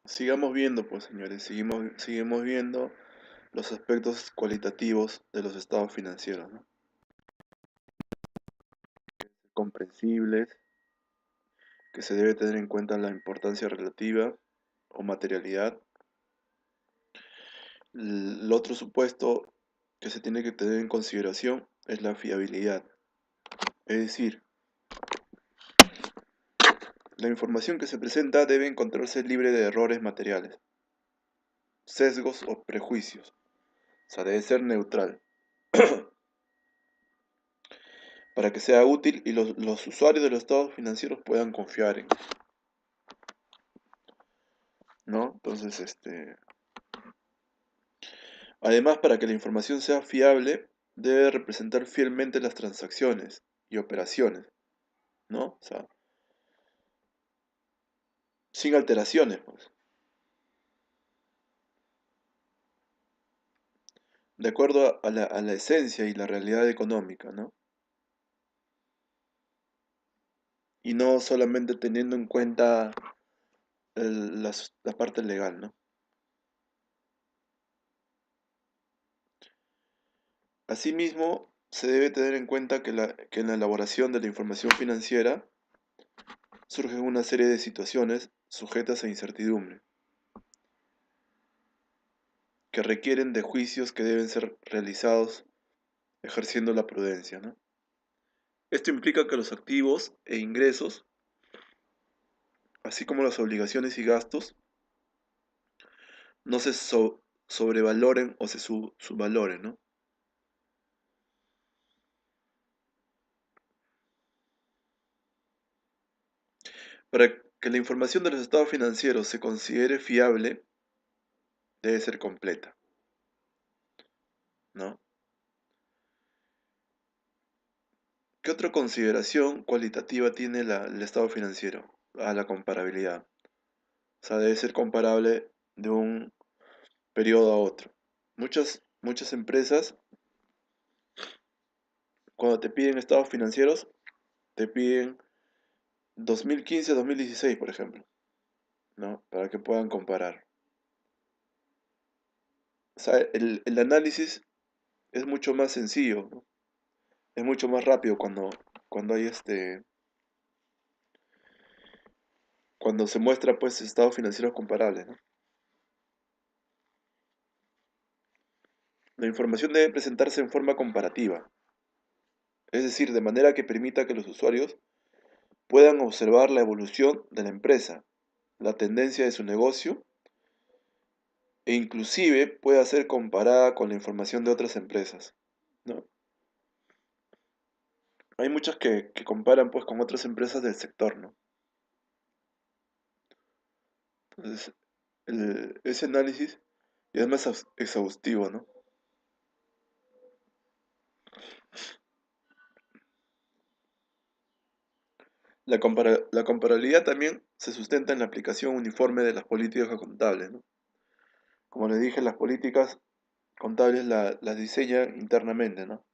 Sigamos viendo, pues señores, seguimos viendo los aspectos cualitativos de los estados financieros, ¿no? Comprensibles, que se debe tener en cuenta la importancia relativa o materialidad. El otro supuesto que se tiene que tener en consideración es la fiabilidad. Es decir, la información que se presenta debe encontrarse libre de errores materiales, sesgos o prejuicios. O sea, debe ser neutral para que sea útil y los usuarios de los estados financieros puedan confiar en, ¿no? Entonces, además, para que la información sea fiable, debe representar fielmente las transacciones y operaciones, ¿no? O sea, sin alteraciones, pues, de acuerdo a la esencia y la realidad económica, ¿no? Y no solamente teniendo en cuenta la parte legal, ¿no? Asimismo, se debe tener en cuenta que en la elaboración de la información financiera surgen una serie de situaciones sujetas a incertidumbre, que requieren de juicios que deben ser realizados ejerciendo la prudencia, ¿no? Esto implica que los activos e ingresos, así como las obligaciones y gastos, no se sobrevaloren o se subvaloren, ¿no? Para que la información de los estados financieros se considere fiable, debe ser completa, ¿no? ¿Qué otra consideración cualitativa tiene el estado financiero? La comparabilidad. O sea, debe ser comparable de un periodo a otro. Muchas empresas, cuando te piden estados financieros, te piden 2015-2016, por ejemplo, ¿no? Para que puedan comparar. O sea, el análisis es mucho más sencillo, ¿no? Es mucho más rápido cuando hay cuando se muestra pues estados financieros comparables, ¿no? La información debe presentarse en forma comparativa, es decir, de manera que permita que los usuarios puedan observar la evolución de la empresa, la tendencia de su negocio e inclusive pueda ser comparada con la información de otras empresas, ¿no? Hay muchas que comparan pues con otras empresas del sector, ¿no? Entonces, ese análisis es más exhaustivo, ¿no? La comparabilidad también se sustenta en la aplicación uniforme de las políticas contables, ¿no? Como les dije, las políticas contables las diseñan internamente, ¿no?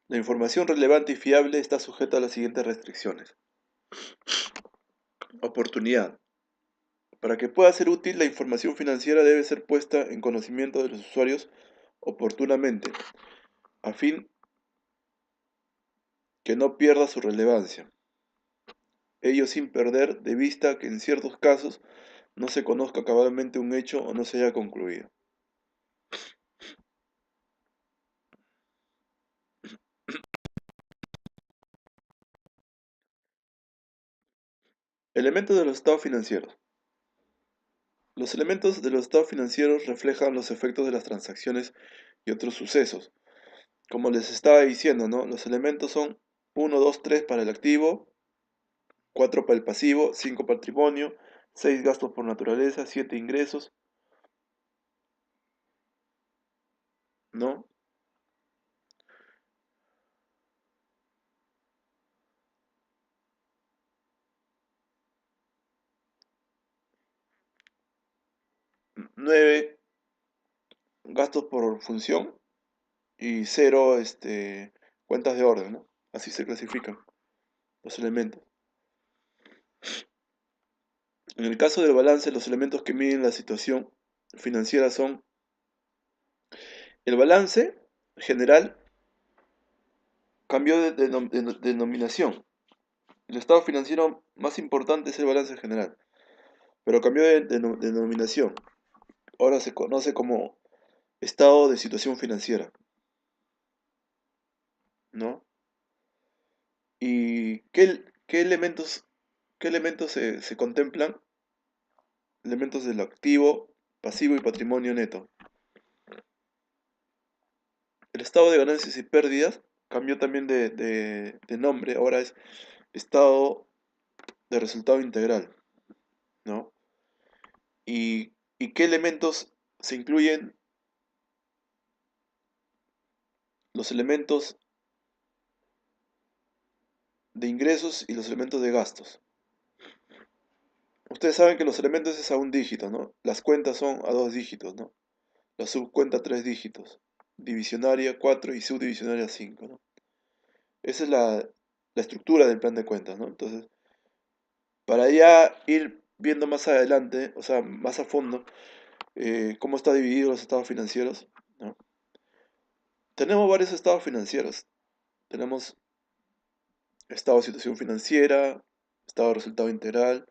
La información relevante y fiable está sujeta a las siguientes restricciones. Oportunidad. Para que pueda ser útil, la información financiera debe ser puesta en conocimiento de los usuarios oportunamente, a fin que no pierda su relevancia. Ello sin perder de vista que en ciertos casos no se conozca cabalmente un hecho o no se haya concluido. Elementos de los estados financieros. Los elementos de los estados financieros reflejan los efectos de las transacciones y otros sucesos. Como les estaba diciendo, ¿no? Los elementos son 1, 2, 3 para el activo, 4 para el pasivo, 5 patrimonio, 6 gastos por naturaleza, 7 ingresos, ¿no? 9 gastos por función, y 0 cuentas de orden, ¿no? Así se clasifican los elementos. En el caso del balance, los elementos que miden la situación financiera son el balance general cambió de denominación. El estado financiero más importante es el balance general, pero cambió de denominación. Ahora se conoce como estado de situación financiera, ¿no? ¿Y qué elementos se contemplan? Elementos del activo, pasivo y patrimonio neto. El estado de ganancias y pérdidas cambió también de nombre, ahora es estado de resultado integral, ¿no? ¿Y qué elementos se incluyen? Los elementos de ingresos y los elementos de gastos. Ustedes saben que los elementos es a un dígito, ¿no? Las cuentas son a 2 dígitos, ¿no? La subcuenta 3 dígitos, divisionaria 4 y subdivisionaria 5, ¿no? Esa es la estructura del plan de cuentas, ¿no? Entonces, para ya ir viendo más adelante, o sea, más a fondo, cómo está dividido los estados financieros, ¿no? Tenemos varios estados financieros. Tenemos estado de situación financiera, estado de resultado integral,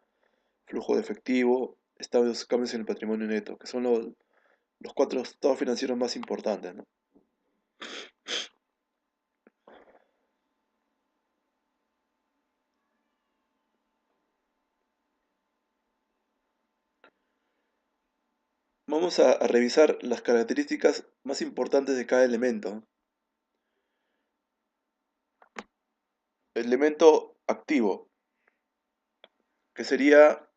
flujo de efectivo, estados cambios en el patrimonio neto, que son los 4 estados financieros más importantes, ¿no? Vamos a revisar las características más importantes de cada elemento. El elemento activo, que sería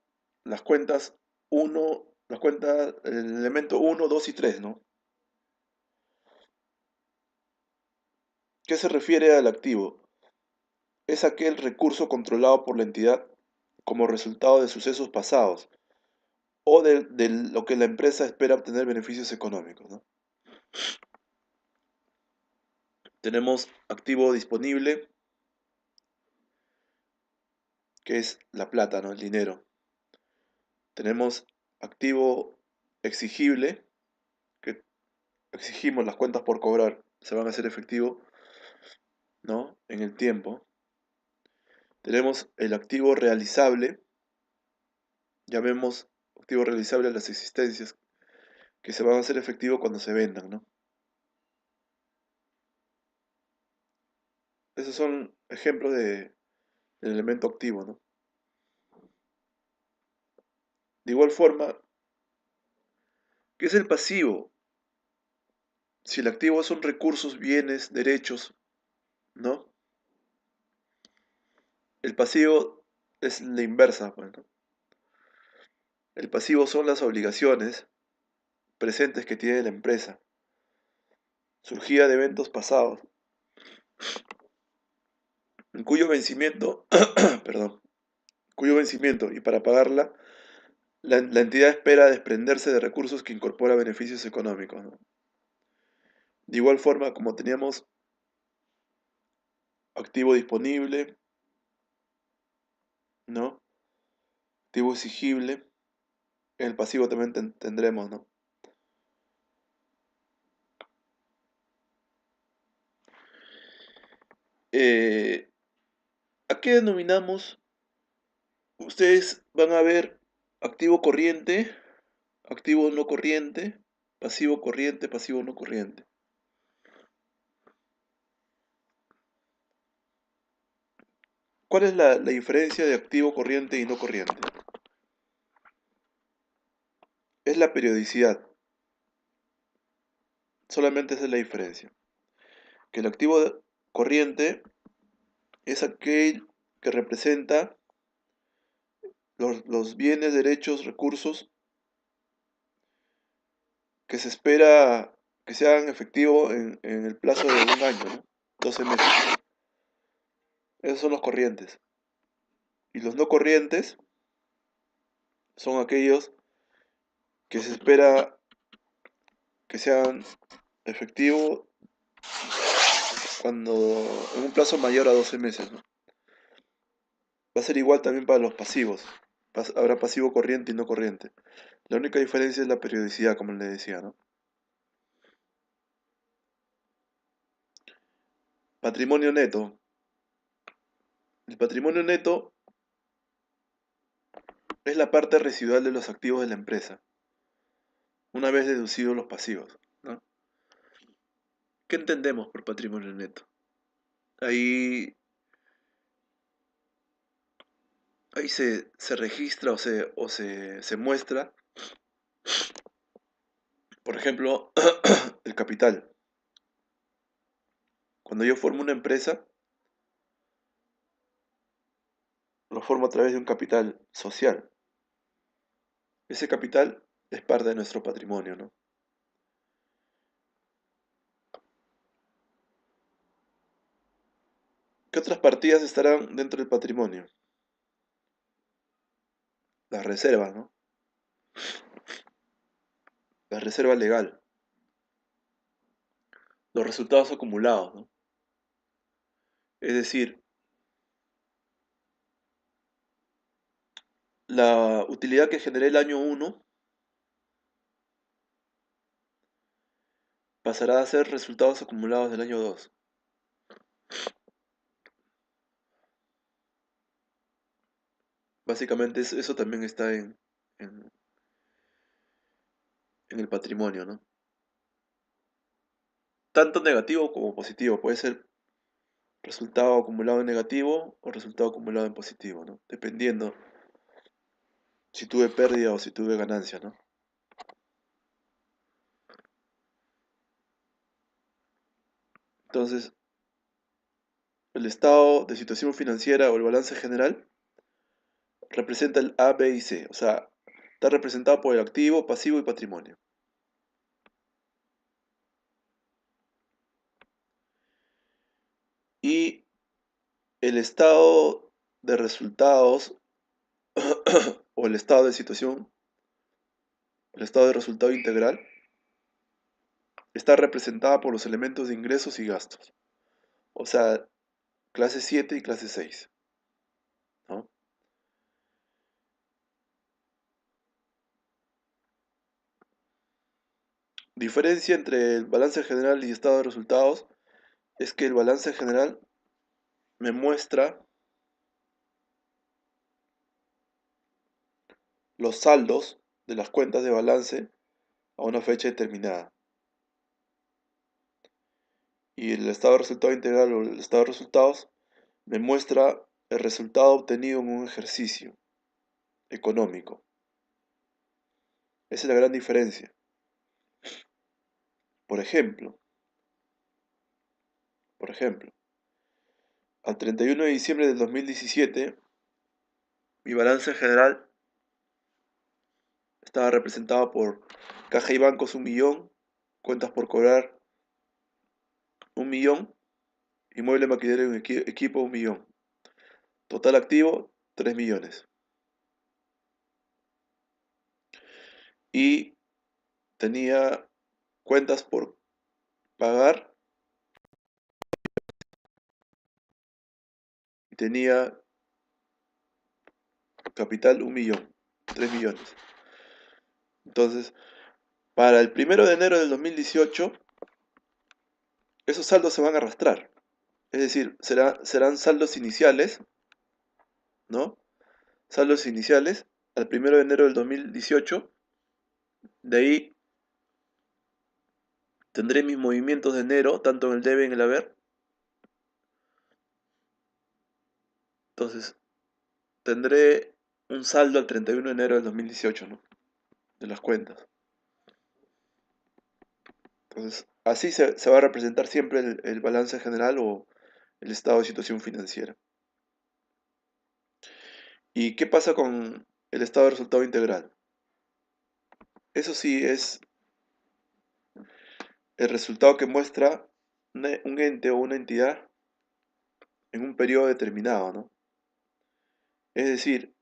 las cuentas el elemento 1, 2 y 3, ¿no? ¿Qué se refiere al activo? Es aquel recurso controlado por la entidad como resultado de sucesos pasados o de lo que la empresa espera obtener beneficios económicos, ¿no? Tenemos activo disponible, que es la plata, ¿no? El dinero. Tenemos activo exigible, que exigimos las cuentas por cobrar, se van a hacer efectivo, ¿no? En el tiempo. Tenemos el activo realizable, llamemos activo realizable a las existencias, que se van a hacer efectivo cuando se vendan, ¿no? Esos son ejemplos del elemento activo, ¿no? De igual forma, ¿qué es el pasivo? Si el activo son recursos, bienes, derechos, ¿no? El pasivo es la inversa, pues, ¿no? El pasivo son las obligaciones presentes que tiene la empresa, surgida de eventos pasados, en cuyo vencimiento, perdón, cuyo vencimiento y para pagarla, la entidad espera desprenderse de recursos que incorpora beneficios económicos, ¿no? De igual forma, como teníamos activo disponible, ¿no? Activo exigible, en el pasivo también tendremos, ¿no? Eh, ¿A qué denominamos? Ustedes van a ver activo corriente, activo no corriente, pasivo no corriente. ¿Cuál es la diferencia de activo corriente y no corriente? Es la periodicidad. Solamente esa es la diferencia. Que el activo corriente es aquel que representa los bienes, derechos, recursos que se espera que se hagan efectivo en el plazo de un año, ¿no? 12 meses. Esos son los corrientes. Y los no corrientes son aquellos que se espera que sean efectivos cuando en un plazo mayor a 12 meses, ¿no? Va a ser igual también para los pasivos. Habrá pasivo corriente y no corriente. La única diferencia es la periodicidad, como le decía, ¿no? Patrimonio neto. El patrimonio neto es la parte residual de los activos de la empresa, una vez deducidos los pasivos, ¿no? ¿Qué entendemos por patrimonio neto? Ahí, ahí se registra o se muestra, por ejemplo, el capital. Cuando yo formo una empresa, lo formo a través de un capital social. Ese capital es parte de nuestro patrimonio, ¿no? ¿Qué otras partidas estarán dentro del patrimonio? Las reservas, ¿no? La reserva legal, los resultados acumulados, ¿no? Es decir, la utilidad que generé el año uno pasará a ser resultados acumulados del año 2. Básicamente eso también está en, en el patrimonio, ¿no? Tanto negativo como positivo. Puede ser resultado acumulado en negativo o resultado acumulado en positivo, ¿no? Dependiendo si tuve pérdida o si tuve ganancia, ¿no? Entonces, el estado de situación financiera o el balance general representa el A, B y C. O sea, está representado por el activo, pasivo y patrimonio. Y el estado de resultados o el estado de situación, el estado de resultado integral, está representada por los elementos de ingresos y gastos. O sea, clase 7 y clase 6, ¿no? Diferencia entre el balance general y estado de resultados es que el balance general me muestra los saldos de las cuentas de balance a una fecha determinada. Y el estado de resultado integral o el estado de resultados me muestra el resultado obtenido en un ejercicio económico. Esa es la gran diferencia. Por ejemplo, por ejemplo, al 31 de diciembre del 2017, mi balance general estaba representado por caja y bancos 1.000.000, cuentas por cobrar 1.000.000, inmueble, maquinaria y equipo 1.000.000. Total activo 3 millones. Y tenía cuentas por pagar y tenía capital 1.000.000, 3 millones. Entonces, para el 1 de enero del 2018, esos saldos se van a arrastrar. Es decir, serán saldos iniciales, ¿no? Saldos iniciales al 1 de enero del 2018. De ahí tendré mis movimientos de enero, tanto en el debe y en el haber. Entonces, tendré un saldo al 31 de enero del 2018, ¿no? De las cuentas. Entonces, así se va a representar siempre el balance general o el estado de situación financiera. ¿Y qué pasa con el estado de resultado integral? Eso sí es el resultado que muestra un ente o una entidad en un periodo determinado, ¿no? Es decir,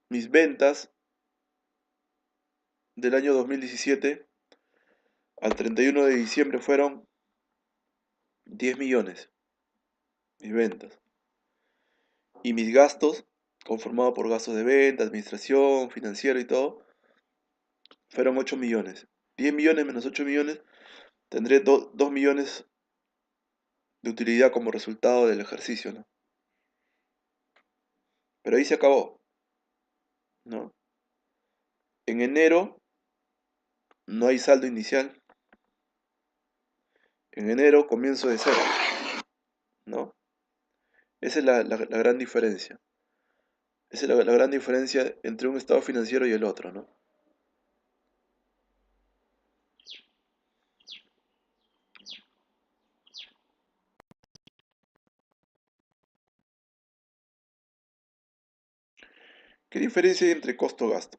mis ventas del año 2017 Al 31 de diciembre fueron 10 millones mis ventas. Y mis gastos, conformados por gastos de venta, administración, financiero y todo, fueron 8 millones. 10 millones menos 8 millones, tendré 2 millones de utilidad como resultado del ejercicio, ¿no? Pero ahí se acabó, ¿no? En enero no hay saldo inicial. En enero comienzo de cero, ¿no? Esa es la gran diferencia. Esa es la gran diferencia entre un estado financiero y el otro, ¿no? ¿Qué diferencia hay entre costo-gasto?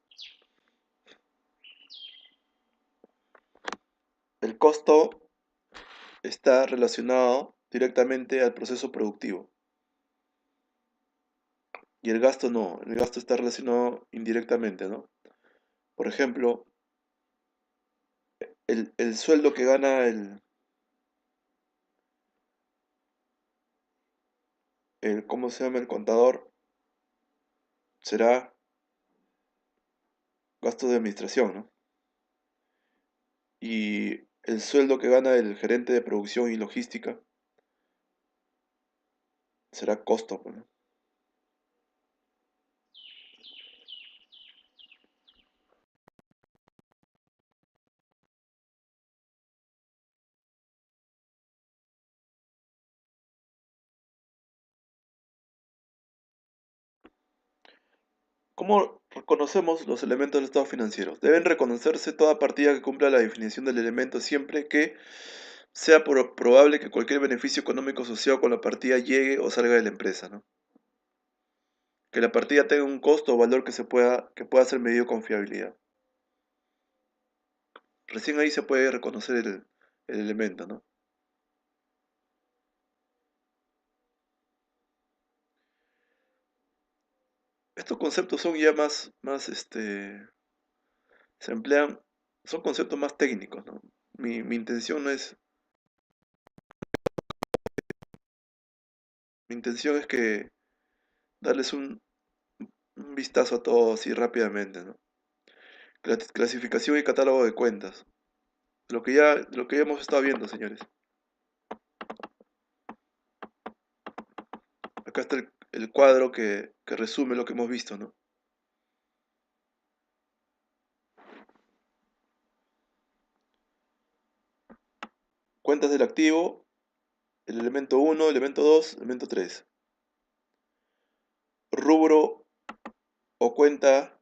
El costo está relacionado directamente al proceso productivo y el gasto no. El gasto está relacionado indirectamente, ¿no? Por ejemplo, el sueldo que gana ¿cómo se llama? El contador será gasto de administración, ¿no? Y el sueldo que gana el gerente de producción y logística será costo, pues, ¿no? ¿Cómo reconocemos los elementos del estado financiero? Deben reconocerse toda partida que cumpla la definición del elemento siempre que sea probable que cualquier beneficio económico asociado con la partida llegue o salga de la empresa, ¿no? Que la partida tenga un costo o valor que pueda ser medido con fiabilidad. Recién ahí se puede reconocer el elemento, ¿no? Estos conceptos son ya se emplean, son conceptos más técnicos, ¿no? Mi intención no es, mi intención es que darles un vistazo a todo así rápidamente, ¿no? Clasificación y catálogo de cuentas. Lo que ya hemos estado viendo, señores. Acá está el cuadro que resume lo que hemos visto, ¿no? Cuentas del activo, el elemento 1, elemento 2, elemento 3. Rubro o cuenta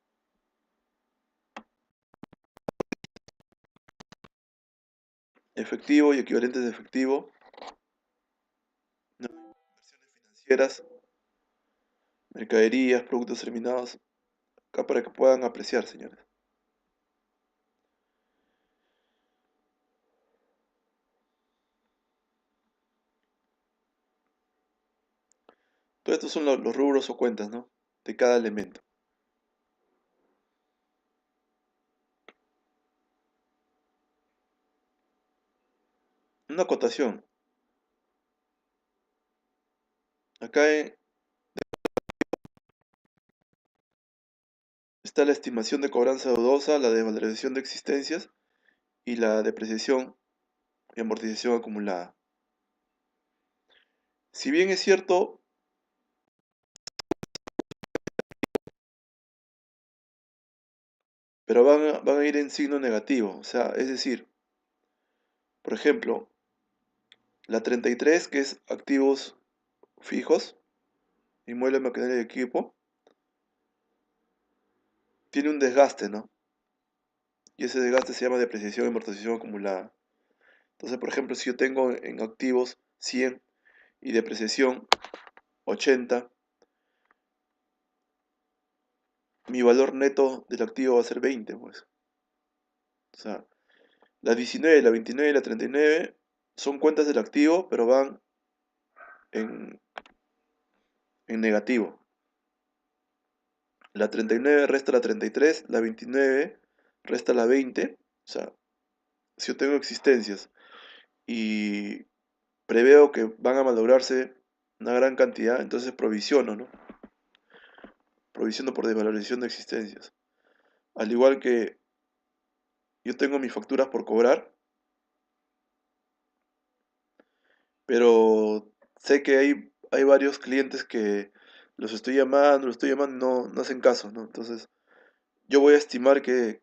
efectivo y equivalentes de efectivo. ¿No? Inversiones financieras, mercaderías, productos terminados. Acá para que puedan apreciar, señores. Todos estos son los rubros o cuentas, ¿no? De cada elemento. Una acotación. Acá está la estimación de cobranza dudosa, la desvalorización de existencias y la depreciación y amortización acumulada. Si bien es cierto, pero van a ir en signo negativo. O sea, es decir, por ejemplo, la 33, que es activos fijos, inmuebles, maquinaria y equipo, tiene un desgaste, ¿no? Y ese desgaste se llama depreciación y amortización acumulada. Entonces, por ejemplo, si yo tengo en activos 100 y depreciación 80, mi valor neto del activo va a ser 20, pues. O sea, la 19, la 29 y la 39 son cuentas del activo, pero van en, en negativo. La 39 resta la 33, la 29 resta la 20, o sea, Si yo tengo existencias y preveo que van a malograrse una gran cantidad, entonces provisiono, ¿no? Provisiono por desvalorización de existencias. Al igual que yo tengo mis facturas por cobrar, pero sé que hay varios clientes que los estoy llamando, no hacen caso, ¿no? Entonces, yo voy a estimar que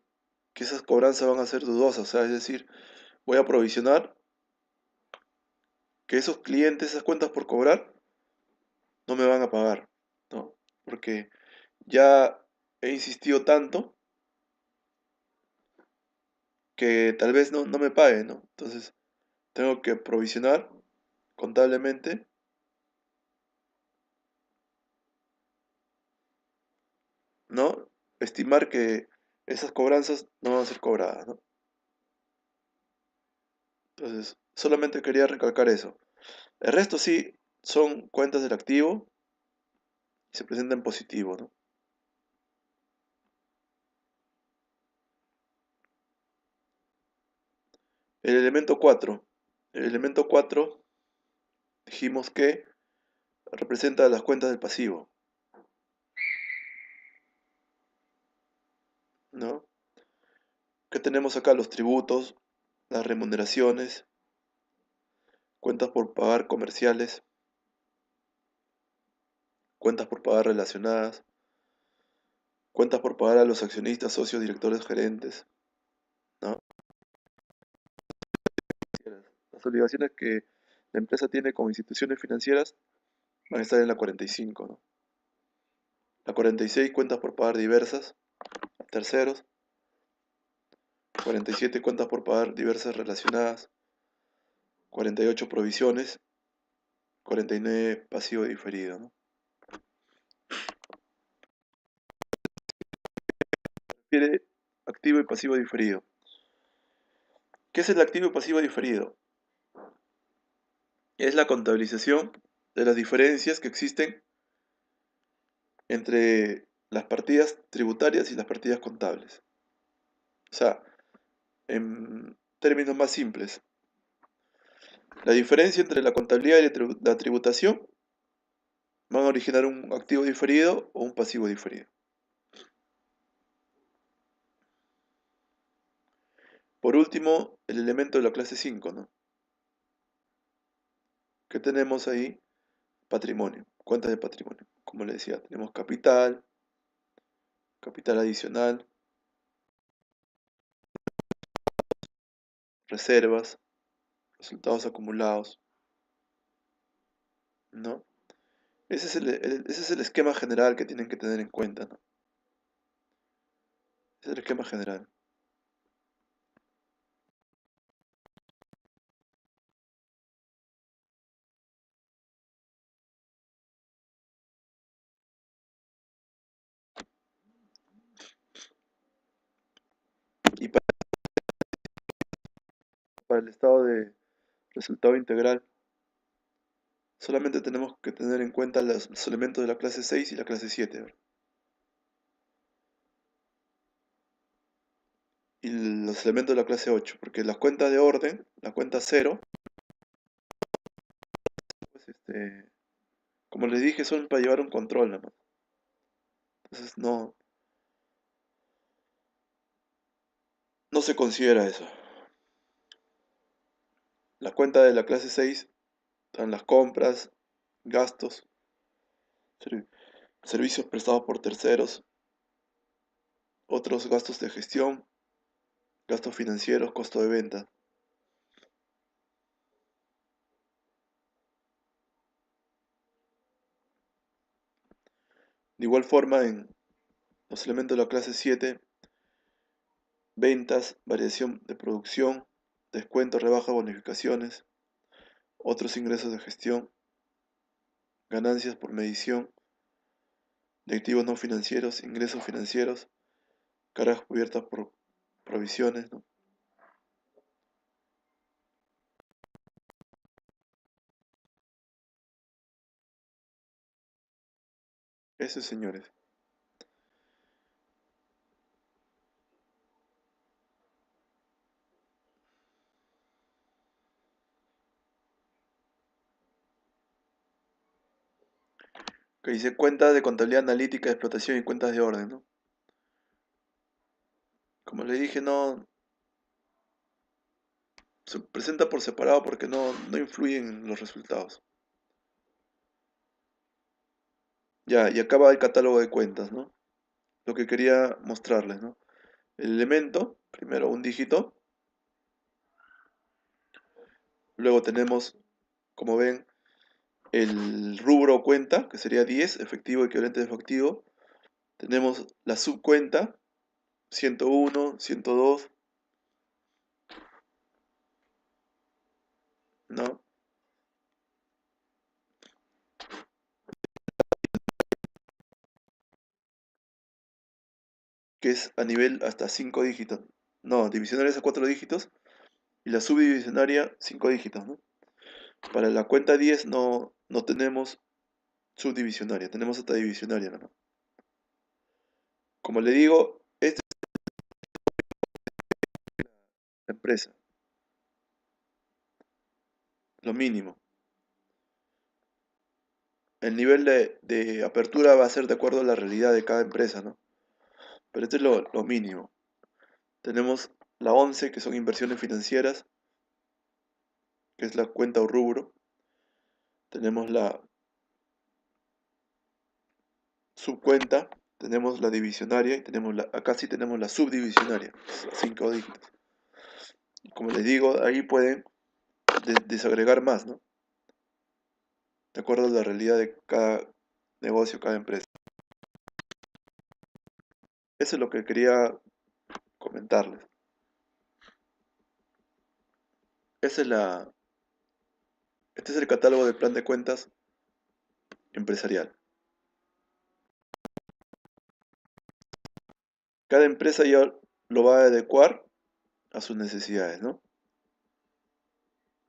esas cobranzas van a ser dudosas, o sea, es decir, voy a provisionar que esos clientes, esas cuentas por cobrar, no me van a pagar, ¿no? Porque ya he insistido tanto que tal vez no me paguen, ¿no? Entonces, tengo que provisionar contablemente, ¿no? Estimar que esas cobranzas no van a ser cobradas, ¿no? Entonces, solamente quería recalcar eso. El resto sí son cuentas del activo y se presentan en positivo, ¿no? El elemento 4. El elemento 4 dijimos que representa las cuentas del pasivo, ¿no? ¿Qué tenemos acá? Los tributos, las remuneraciones, cuentas por pagar comerciales, cuentas por pagar relacionadas, cuentas por pagar a los accionistas, socios, directores, gerentes, ¿no? Las obligaciones que la empresa tiene como instituciones financieras van a estar en la 45, ¿no? La 46, cuentas por pagar diversas a terceros. 47, cuentas por pagar diversas relacionadas. 48, provisiones. 49, pasivo diferido, ¿no? Refiere activo y pasivo diferido. ¿Qué es el activo y pasivo diferido? Es la contabilización de las diferencias que existen entre las partidas tributarias y las partidas contables. O sea, en términos más simples, la diferencia entre la contabilidad y la tributación van a originar un activo diferido o un pasivo diferido. Por último, el elemento de la clase 5, ¿no? ¿Qué tenemos ahí? Patrimonio, cuentas de patrimonio. Como les decía, tenemos capital, capital adicional, reservas, resultados acumulados, ¿no? Ese es el esquema general que tienen que tener en cuenta, ¿no? Ese es el esquema general. Y para el estado de resultado integral, solamente tenemos que tener en cuenta los elementos de la clase 6 y la clase 7, ¿verdad? Y los elementos de la clase 8, porque las cuentas de orden, la cuenta 0, pues como les dije, son para llevar un control nada más. Entonces no se considera eso. La cuenta de la clase 6 están las compras, gastos, ser- servicios prestados por terceros, otros gastos de gestión, gastos financieros, costo de venta. De igual forma, en los elementos de la clase 7, ventas, variación de producción, descuento, rebaja, bonificaciones, otros ingresos de gestión, ganancias por medición de activos no financieros, ingresos financieros, cargas cubiertas por provisiones, ¿no? Eso, señores. Que dice cuentas de contabilidad analítica de explotación y cuentas de orden, ¿no? Como le dije, no se presenta por separado porque no influyen en los resultados. Ya, y acaba el catálogo de cuentas, ¿no? Lo que quería mostrarles, ¿no? El elemento, primero un dígito, luego tenemos, como ven, el rubro cuenta, que sería 10, efectivo, equivalente de efectivo. Tenemos la subcuenta, 101, 102, ¿no? Que es a nivel hasta 5 dígitos. No, divisionaria es a 4 dígitos y la subdivisionaria 5 dígitos, ¿no? Para la cuenta 10 no tenemos subdivisionaria, tenemos hasta divisionaria, ¿no? Como le digo, esta es la empresa, lo mínimo. El nivel de apertura va a ser de acuerdo a la realidad de cada empresa, ¿no? Pero esto es lo mínimo. Tenemos la 11, que son inversiones financieras, que es la cuenta o rubro. Tenemos la subcuenta, tenemos la divisionaria y acá sí tenemos la subdivisionaria, 5 dígitos. Y como les digo, ahí pueden desagregar más, ¿no? De acuerdo a la realidad de cada negocio, cada empresa. Eso es lo que quería comentarles. Esa es este es el catálogo del plan de cuentas empresarial. Cada empresa ya lo va a adecuar a sus necesidades, ¿no?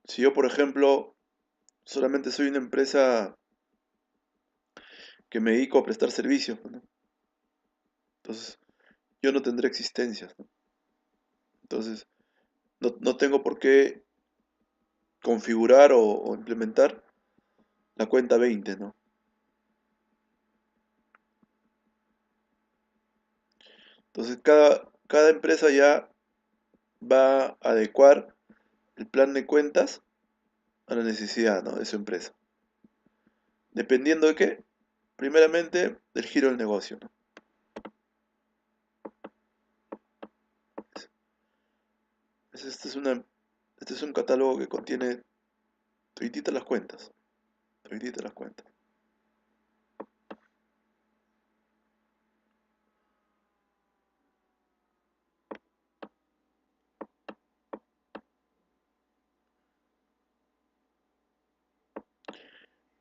Si yo, por ejemplo, solamente soy una empresa que me dedico a prestar servicios, ¿no? Entonces, yo no tendré existencias, ¿no? Entonces, no tengo por qué configurar o implementar la cuenta 20, ¿no? Entonces, cada empresa ya va a adecuar el plan de cuentas a la necesidad, ¿no?, de su empresa. Dependiendo de qué, primeramente, del giro del negocio, ¿no? Este este es un catálogo que contiene todititas las cuentas, todititas las cuentas.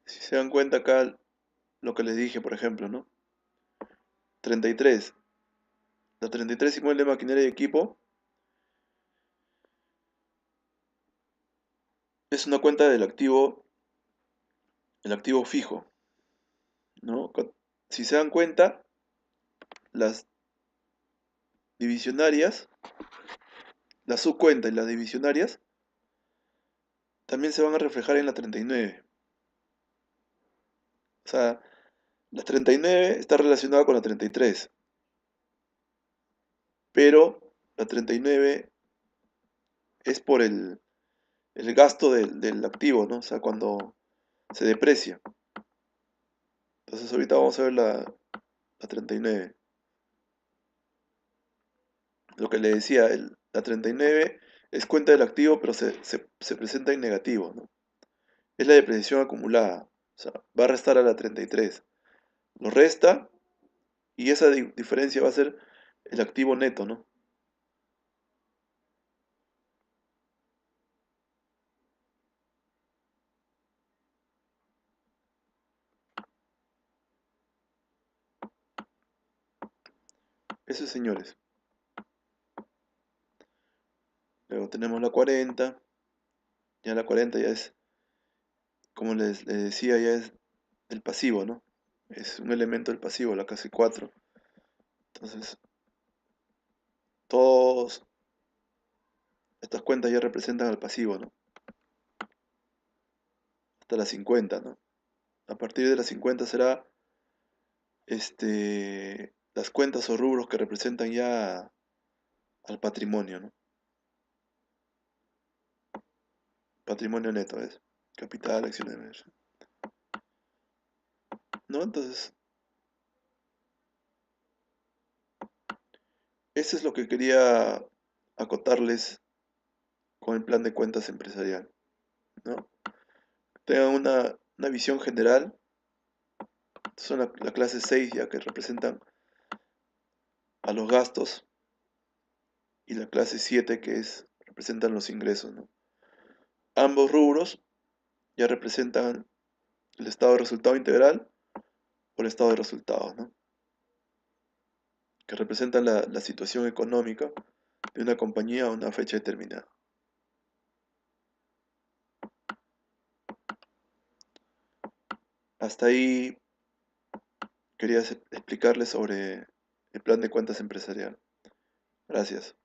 Si se dan cuenta acá, lo que les dije, por ejemplo, ¿no? 33. La 33 inmueble, maquinaria y equipo es una cuenta del activo, el activo fijo, ¿no? Si se dan cuenta, las divisionarias, la subcuenta y las divisionarias también se van a reflejar en la 39. O sea, la 39 está relacionada con la 33, pero la 39 es por el gasto del activo, ¿no? O sea, cuando se deprecia. Entonces ahorita vamos a ver la 39. Lo que le decía, la 39 es cuenta del activo, pero se presenta en negativo, ¿no? Es la depreciación acumulada. O sea, va a restar a la 33. Lo resta y esa diferencia va a ser el activo neto, ¿no? Eso, señores. Luego tenemos la 40. Ya la 40 ya es, como les decía, ya es el pasivo, ¿no? Es un elemento del pasivo, la casi 4. Entonces, todas estas cuentas ya representan al pasivo, ¿no? Hasta la 50, ¿no? A partir de la 50 será las cuentas o rubros que representan ya al patrimonio, ¿no? Patrimonio neto es capital, acciones, ¿no? Entonces, eso es lo que quería acotarles con el plan de cuentas empresarial, ¿no? Tengan una visión general. Son la clase 6 ya que representan a los gastos y la clase 7 que representan los ingresos, ¿no? Ambos rubros ya representan el estado de resultado integral o el estado de resultados, ¿no? Que representan la situación económica de una compañía a una fecha determinada. Hasta ahí quería explicarles sobre el plan de cuentas empresarial. Gracias.